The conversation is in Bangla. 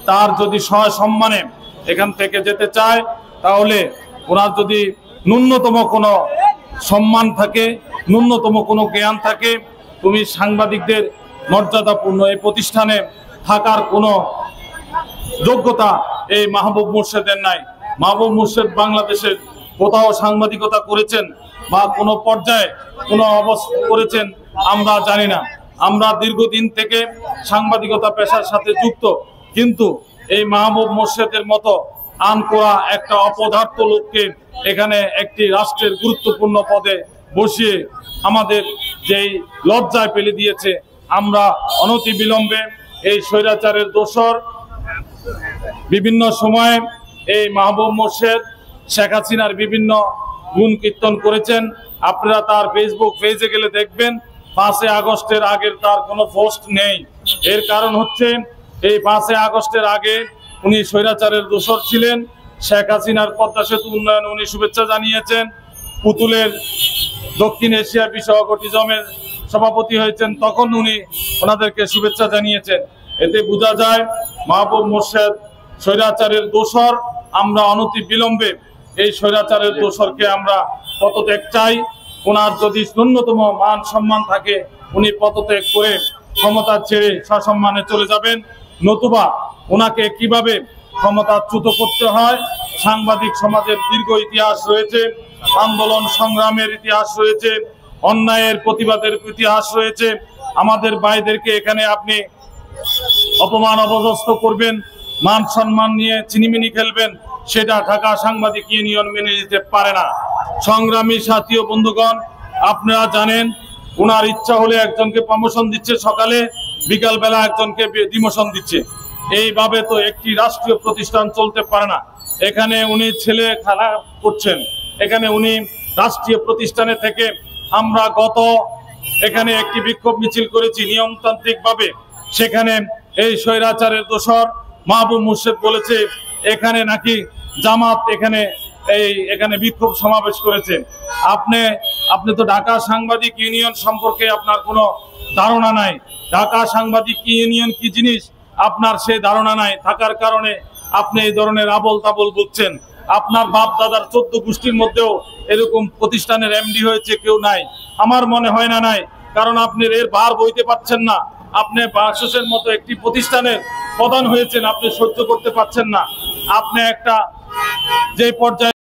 তার যদি সম্মানে এখান থেকে যেতে চায় তাহলে ওনার যদি ন্যূনতম কোনো সম্মান থাকে, ন্যূনতম কোনো জ্ঞান থাকে, তুমি সাংবাদিকদের মর্যাদাপূর্ণ এই প্রতিষ্ঠানে থাকার কোনো যোগ্যতা এই মাহবুব মোর্শেদের নাই। মাহবুব মোর্শেদ বাংলাদেশের কোথাও সাংবাদিকতা করেছেন বা কোনো পর্যায়ে কোনো অবস্থা করেছেন আমরা জানি না। আমরা দীর্ঘদিন থেকে সাংবাদিকতা পেশার সাথে যুক্ত, কিন্তু এই মাহবুব মোর্শেদের মতো আনকোয়া একটা অপদার্থ লোককে এখানে একটি রাষ্ট্রের গুরুত্বপূর্ণ পদে বসিয়ে আমাদের যেই লজ্জায় ফেলে দিয়েছে, আমরা অনতি বিলম্বে এই স্বৈরাচারের দোসর বিভিন্ন সময়ে এই মাহবুব মোর্শেদ শেখ হাসিনার বিভিন্ন গুণ কীর্তন করেছেন। আপনারা তার ফেসবুক পেজে গেলে দেখবেন 5 আগস্টের আগের তার কোনো পোস্ট নেই। এর কারণ হচ্ছে এই 5 আগস্টের আগে উনি স্বৈরাচারের দোসর ছিলেন। শেখ হাসিনার পদ্মা সেতু উন্নয়ন উনি শুভেচ্ছা জানিয়েছেন। পুতুলের দক্ষিণ এশিয়া বিষয়ক অটিজমের সভাপতি হয়েছেন, তখন উনি ওনাদেরকে শুভেচ্ছা জানিয়েছেন। এতে বোঝা যায় মাহবুব মোর্শেদ স্বৈরাচারের দোসর। আমরা অনতি বিলম্বে এই স্বৈরাচারের দোসরকে আমরা পদত্যাগ চাই। ওনার যদি ন্যূনতম মান সম্মান থাকে উনি পদত্যাগ করে ক্ষমতা ছেড়ে সসম্মানে চলে যাবেন, নতুবা ওনাকে কিভাবে ক্ষমতাচ্যুত করতে হয়। সাংবাদিক সমাজের দীর্ঘ ইতিহাস রয়েছে, আন্দোলন সংগ্রামের ইতিহাস রয়েছে, অন্যায়ের প্রতিবাদের ইতিহাস রয়েছে। আমাদের ভাইদেরকে এখানে আপনি অপমান অপদস্থ করবেন, মান সম্মান নিয়ে চিনিমিনি খেলবেন, সেটা ঢাকা সাংবাদিক ইউনিয়ন মেনে নিতে পারে না। সংগ্রামী সাথী ও বন্ধুগণ, আপনারা জানেন ওনার ইচ্ছা হলে একজনকে প্রমোশন দিচ্ছে সকালে, বিকালবেলা একজনকে ডিমোশন দিচ্ছে। এইভাবে তো একটি রাষ্ট্রীয় প্রতিষ্ঠান চলতে পারে না। এখানে উনি ছেলে খেলা করছেন। এখানে উনি রাষ্ট্রীয় প্রতিষ্ঠানে থেকে আমরা এখানে একটি বিক্ষোভ মিছিল করেছি নিয়মতান্ত্রিকভাবে। সেখানে এই স্বৈরাচারের দোসর মাহবুব মোর্শেদ বলেছে এখানে নাকি জামাত এখানে বিক্ষোভ সমাবেশ করেছে। আপনি তো ঢাকা সাংবাদিক ইউনিয়ন সম্পর্কে আপনার কোনো ধারণা নাই। ঢাকা সাংবাদিক ইউনিয়ন কি জিনিস আপনার সেই ধারণা নাই, থাকার কারণে আপনি এই ধরনের আবল তাবল বলছেন। আপনার বাপ দাদার 14 গোষ্ঠীর মধ্যেও এরকম প্রতিষ্ঠানের এমডি হয়েছে কেউ নাই, আমার মনে হয় না নাই। কারণ আপনি এর ভার বইতে পারছেন না। আপনি বাংলাদেশের মতো একটি প্রতিষ্ঠানের প্রধান হয়েছেন, আপনি সহ্য করতে পারছেন না। আপনি একটা যে পর্যায়ে